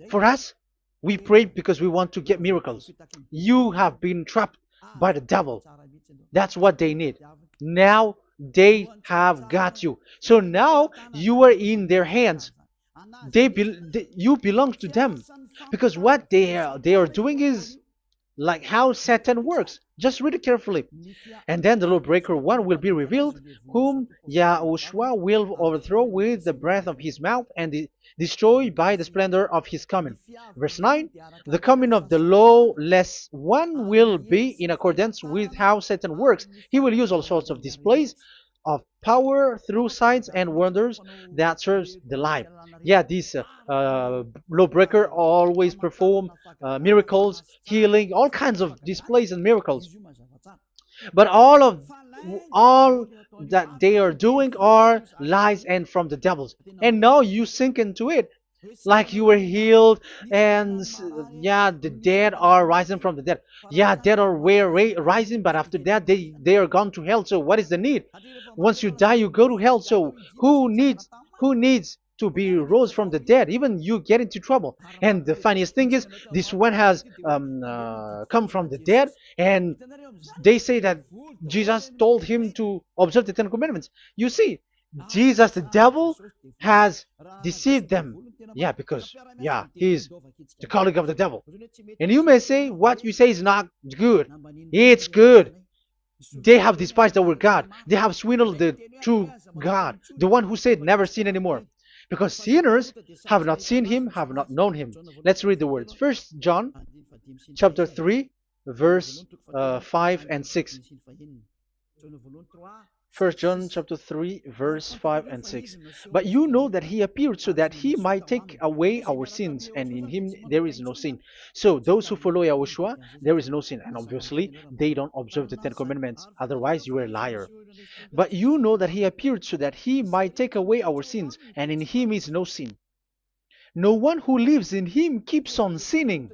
For us, we pray because we want to get miracles. You have been trapped by the devil. That's what they need. Now they have got you. So now you are in their hands. You belong to them, because what they are doing is like how Satan works. Just read it carefully. And then the lawbreaker one will be revealed, whom Yahushua will overthrow with the breath of his mouth and destroy by the splendor of his coming. Verse 9, the coming of the lawless one will be in accordance with how Satan works. He will use all sorts of displays of power through signs and wonders that serves the lie. Yeah, these lawbreaker always perform miracles, healing, all kinds of displays and miracles. But all that they are doing are lies and from the devils. And now you sink into it, like you were healed, and yeah, the dead are rising from the dead. Yeah, dead are rising, but after that they are gone to hell. So what is the need? Once you die, you go to hell. So who needs to be rose from the dead? Even you get into trouble. And the funniest thing is, this one has come from the dead, and they say that Jesus told him to observe the Ten Commandments. You see, Jesus, the devil, has deceived them. Yeah, because yeah, he's the colleague of the devil. And you may say what you say is not good. It's good. They have despised our God. They have swindled the true God, the one who said never sin anymore. Because sinners have not seen him, have not known him. Let's read the words. First John chapter 3, verse 5 and 6. First John chapter 3, verse 5 and 6. But you know that he appeared so that he might take away our sins, and in him there is no sin. So those who follow YAHOSHUAH, there is no sin. And obviously, they don't observe the Ten Commandments. Otherwise, you are a liar. But you know that he appeared so that he might take away our sins, and in him is no sin. No one who lives in him keeps on sinning.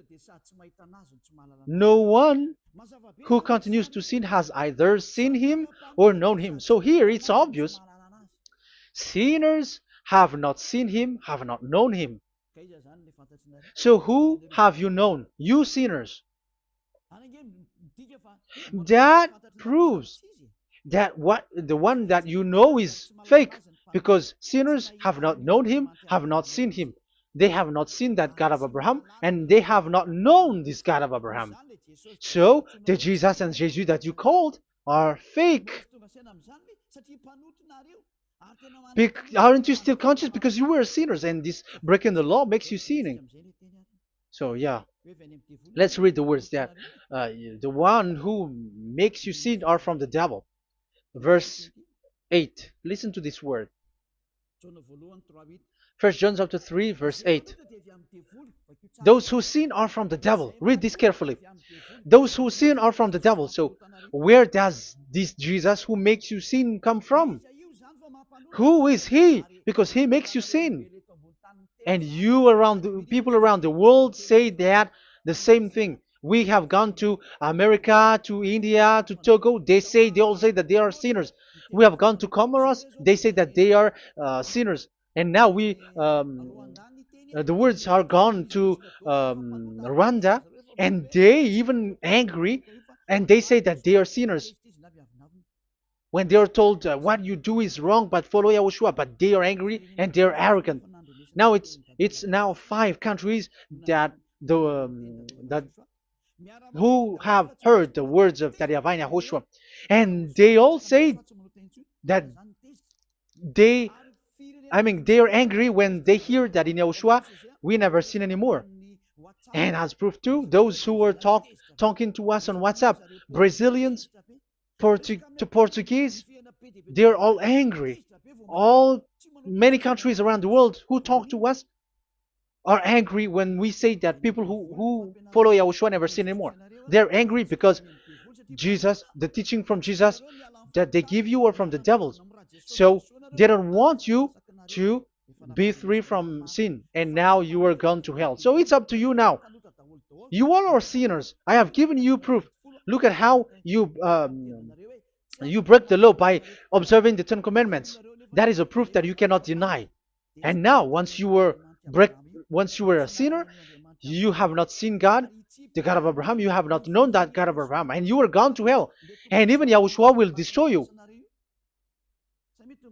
No one who continues to sin has either seen him or known him. So here it's obvious. Sinners have not seen him, have not known him. So who have you known? You sinners. That proves that the one that you know is fake, because sinners have not known him, have not seen him. They have not seen that God of Abraham, and they have not known this God of Abraham. So the Jesus and Jesus that you called are fake. Aren't you still conscious? Because you were sinners, and this breaking the law makes you sinning. So yeah, let's read the words that the one who makes you sin are from the devil. Verse 8. Listen to this word. First John chapter 3, verse 8. Those who sin are from the devil. Read this carefully. Those who sin are from the devil. So where does this Jesus who makes you sin come from? Who is he? Because he makes you sin. And people around the world say that the same thing. We have gone to America, to India, to Togo. They all say that they are sinners. We have gone to Comoros. They say that they are sinners. And now the words are gone to Rwanda, and they even angry, and they say that they are sinners. When they are told what you do is wrong, but follow YAHOSHUAH, but they are angry and they are arrogant. Now it's now 5 countries that who have heard the words of YAHVAH and YAHOSHUAH, and they all say that they are angry when they hear that in YAHOSHUAH we never sin anymore. And as proof too, those who were talking to us on WhatsApp, Brazilians, Portuguese, they're all angry. Many countries around the world who talk to us are angry when we say that people who follow YAHOSHUAH never sin anymore. They're angry because Jesus, the teaching from Jesus that they give you are from the devils. So they don't want you to be free from sin, and now you are gone to hell. So it's up to you now. You all are sinners. I have given you proof. Look at how you break the law by observing the Ten Commandments. That is a proof that you cannot deny. And now, once you were a sinner, you have not seen God, the God of Abraham. You have not known that God of Abraham, and you are gone to hell. And even Yahushua will destroy you.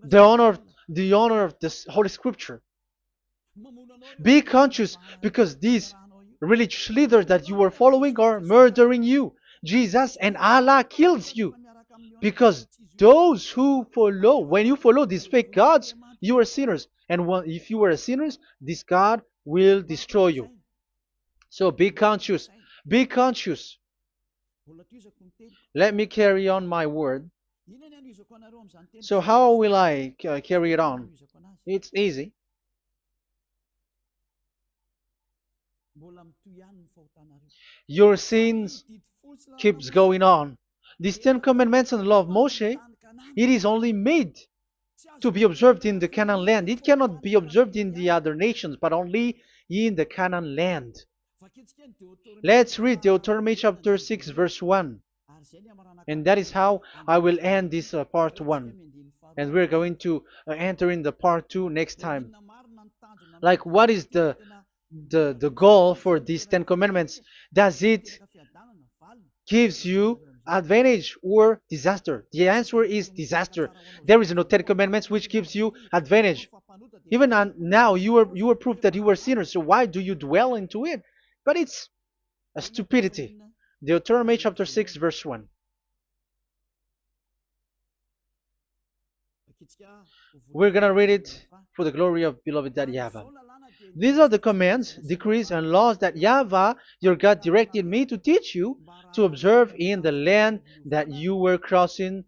The honor, the honor of this Holy Scripture. Be conscious because these religious leaders that you are following are murdering you. Jesus and Allah kills you because those who follow, when you follow these fake gods, you are sinners. And if you are a sinner, this God will destroy you. So be conscious. Be conscious. Let me carry on my word. So how will I carry it on? It's easy. Your sins keeps going on. These 10 commandments and the law of Moshe, it is only made to be observed in the Canaan land. It cannot be observed in the other nations, but only in the Canaan land. Let's read Deuteronomy chapter 6 verse 1. And that is how I will end this part 1. And we're going to enter in the part 2 next time. Like, what is the goal for these 10 commandments? Does it gives you advantage or disaster? The answer is disaster. There is no 10 commandments which gives you advantage. Even now you are proof that you are sinners. So why do you dwell into it? But it's a stupidity. Deuteronomy chapter 6 verse 1. We're gonna read it for the glory of beloved Daddy Yahvah. These are the commands, decrees, and laws that Yahvah, your God, directed me to teach you to observe in the land that you were crossing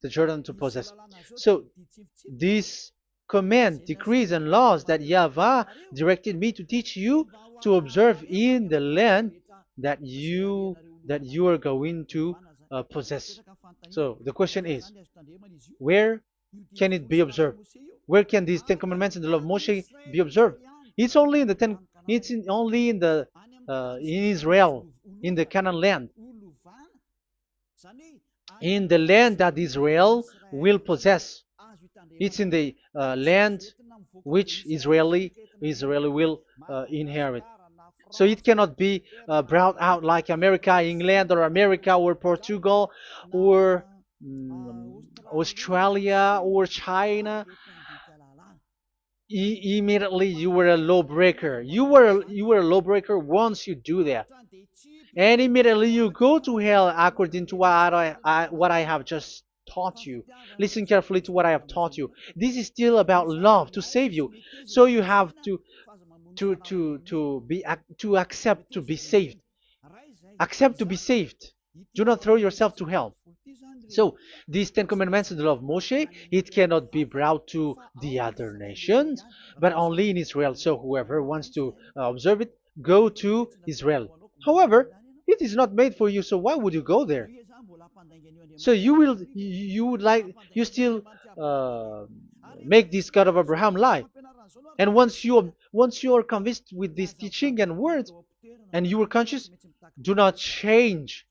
the Jordan to possess. So, these command, decrees, and laws that Yahvah directed me to teach you to observe in the land that you are going to possess. So, the question is, where can it be observed? Where can these 10 commandments and the law of Moshe be observed? It's only in the only in the in Israel, in the Canaan land, in the land that Israel will possess. It's in the land which Israeli will inherit. So it cannot be brought out like America, England, or America, or Portugal, or Australia, or China. Immediately you were a lawbreaker. You were a lawbreaker once you do that, and immediately you go to hell according to what I have just taught you. Listen carefully to what I have taught you. This is still about love to save you. So you have to accept to be saved. Accept to be saved. Do not throw yourself to hell. So these 10 commandments and the law of Moshe, it cannot be brought to the other nations, but only in Israel. So whoever wants to observe it, go to Israel. However, it is not made for you, so why would you go there? So you still make this God of Abraham lie. And once you are convinced with this teaching and words, and you are conscious, do not change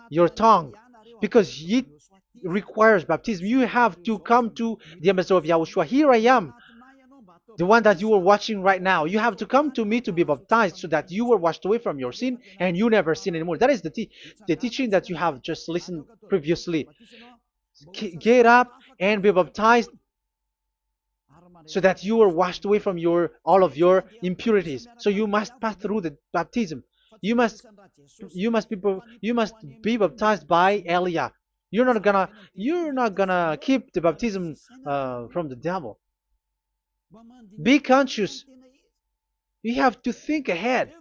your tongue, because it requires baptism. You have to come to the ambassador of Yahushua. Here I am, the one that you are watching right now. You have to come to me to be baptized so that you are washed away from your sin and you never sin anymore. That is the teaching that you have just listened previously. Get up and be baptized so that you are washed away from all of your impurities. So you must pass through the baptism. You must be baptized by Elia. You're not gonna keep the baptism from the devil. Be conscious. You have to think ahead.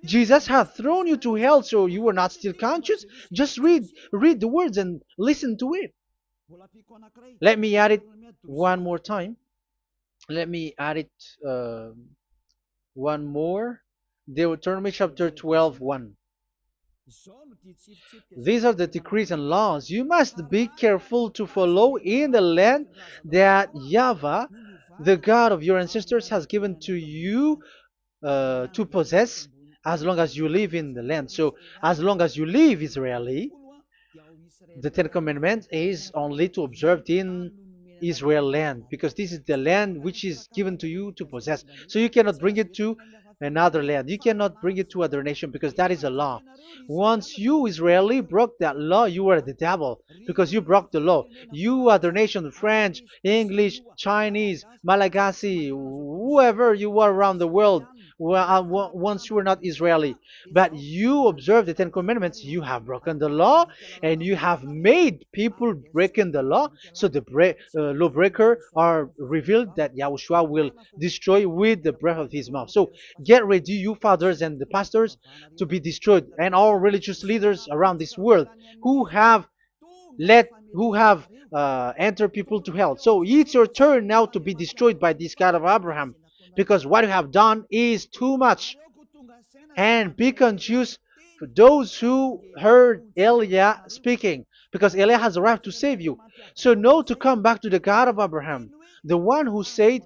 Jesus has thrown you to hell, so you are not still conscious. Just read the words and listen to it. Let me add it one more time. Let me add it one more. Deuteronomy chapter 12, 1. These are the decrees and laws you must be careful to follow in the land that Yahvah, the God of your ancestors, has given to you to possess as long as you live in the land. So as long as you live Israeli, the 10 Commandments is only to observe in Israel land, because this is the land which is given to you to possess. So you cannot bring it to another land. You cannot bring it to other nation because that is a law. Once you Israeli broke that law, you were the devil because you broke the law. You other nation, French, English, Chinese, Malagasy, whoever you are around the world, well, once you were not Israeli, but you observe the Ten Commandments, you have broken the law and you have made people breaking the law. So the lawbreaker are revealed that Yahushua will destroy with the breath of his mouth. So get ready, you fathers and the pastors, to be destroyed, and all religious leaders around this world who have entered people to hell. So it's your turn now to be destroyed by this God of Abraham, because what you have done is too much. And be conscious for those who heard Eliah speaking, because Eliah has arrived to save you. So know to come back to the God of Abraham, the one who said,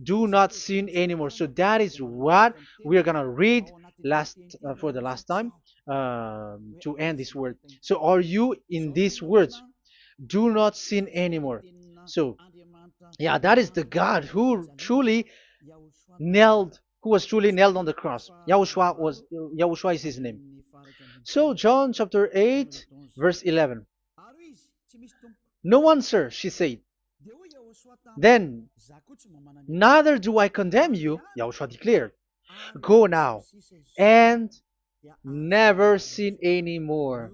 "Do not sin anymore." So that is what we are gonna read last for the last time to end this word. So are you in these words? Do not sin anymore. So yeah, that is the God who was truly nailed on the cross. Yahushua is his name. So John chapter 8 verse 11. "No one, sir," she said. "Then neither do I condemn you," Yahushua declared. "Go now and never sin anymore."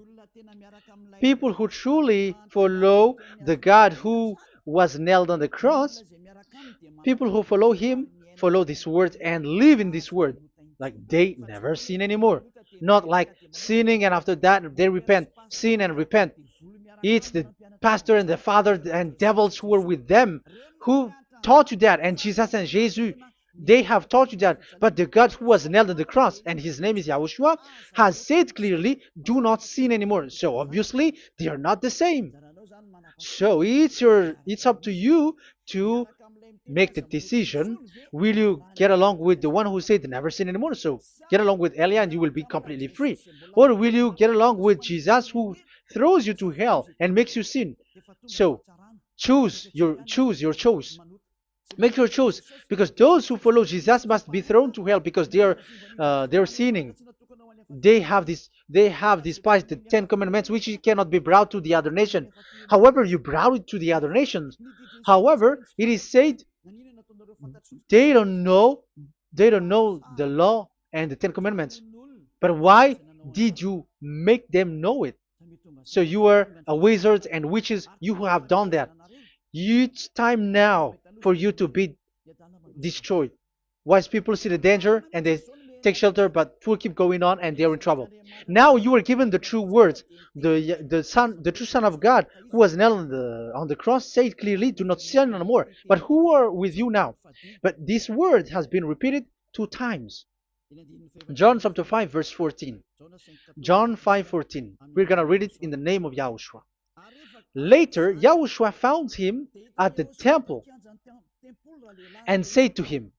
People who truly follow the God who was nailed on the cross, people who follow him, follow this word and live in this word, like they never sin anymore. Not like sinning and after that they repent, sin and repent. It's the pastor and the father and devils who were with them who taught you that, and Jesus and Jesus, they have taught you that. But the God who was nailed on the cross, and his name is Yahushua, has said clearly, "Do not sin anymore." So obviously they are not the same. So it's up to you to make the decision. Will you get along with the one who said never sin anymore? So get along with Elia and you will be completely free. Or will you get along with Jesus who throws you to hell and makes you sin? So choose your choice. Make your choice, because those who follow Jesus must be thrown to hell because they're sinning. They have despised the Ten Commandments, which cannot be brought to the other nation. However, you brought it to the other nations. However, it is said they don't know the law and the Ten Commandments. But why did you make them know it? So you are a wizards and witches, you who have done that. It's time now for you to be destroyed. Wise people see the danger and they take shelter, but fool keep going on and they're in trouble. Now you are given the true words. The true Son of God, who was nailed on the cross, said clearly, "Do not sin no more." But who are with you now? But this word has been repeated 2 times. John chapter 5 verse 14. John 5:14. We're gonna read it in the name of Yahushua. Later, Yahushua found him at the temple and said to him,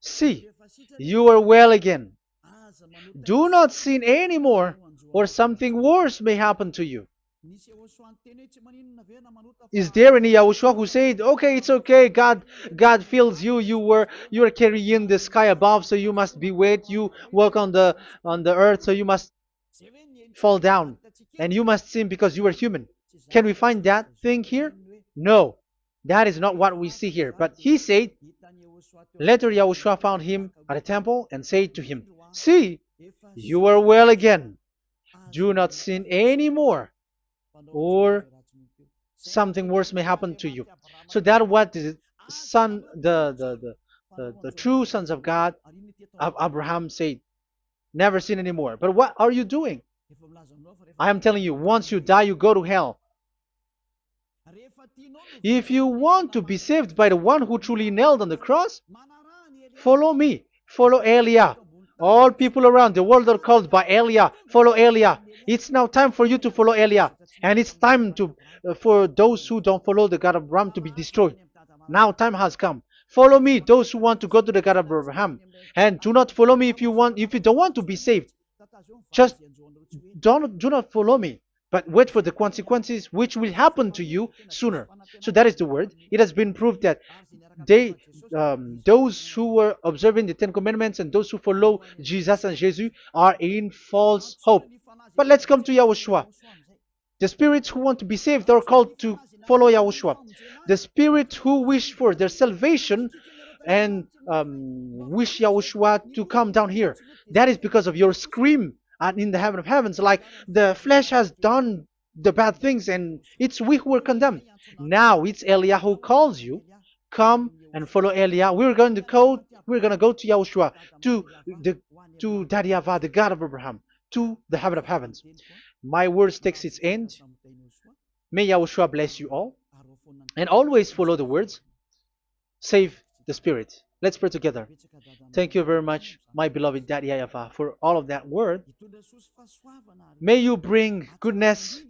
"See, you are well again. Do not sin anymore, or something worse may happen to you." Is there any Yahushua who said, "Okay, it's okay, God feels you, you are carrying the sky above, so you must be wet, you walk on the earth, so you must fall down, and you must sin because you are human"? Can we find that thing here? No, that is not what we see here. But he said, later Yahushua found him at a temple and said to him, "See, you are well again. Do not sin anymore, or something worse may happen to you." So that what the son, the true sons of God, of Abraham said, never sin anymore. But what are you doing? I am telling you, once you die, you go to hell. If you want to be saved by the one who truly nailed on the cross, follow me. Follow Elia. All people around the world are called by Elia. Follow Elia. It's now time for you to follow Elia. And it's time for those who don't follow the God of Abraham to be destroyed. Now time has come. Follow me, those who want to go to the God of Abraham. And do not follow me if you don't want to be saved. Just do not follow me. but wait for the consequences which will happen to you sooner. So that is the word. It has been proved that they, those who were observing the Ten Commandments and those who follow Jesus and Jesus are in false hope. But let's come to Yahushua. The spirits who want to be saved are called to follow Yahushua. The spirits who wish for their salvation and wish Yahushua to come down here. That is because of your scream and in the heaven of heavens, like the flesh has done the bad things and it's we who are condemned. Now it's Eliah who calls you. Come and follow Eliah. We're going to go to Yahushua, to the to Daddy Yahvah, the God of Abraham, to the heaven of heavens. My words takes its end. May Yahushua bless you all. And always follow the words. Save the spirit. Let's pray together. Thank you very much, my beloved Daddy Yahvah, for all of that word. May you bring goodness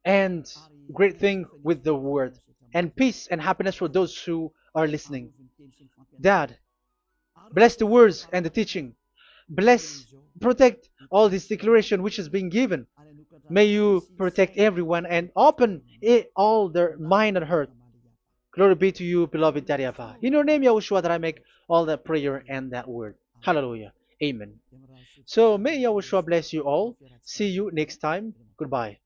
and great thing with the word, and peace and happiness for those who are listening. Dad, bless the words and the teaching. Bless, protect all this declaration which is being given. May you protect everyone and open all their mind and heart. Glory be to you, beloved Daddy Yahvah. In your name, Yahushua, that I make all that prayer and that word. Hallelujah. Amen. So may Yahushua bless you all. See you next time. Goodbye.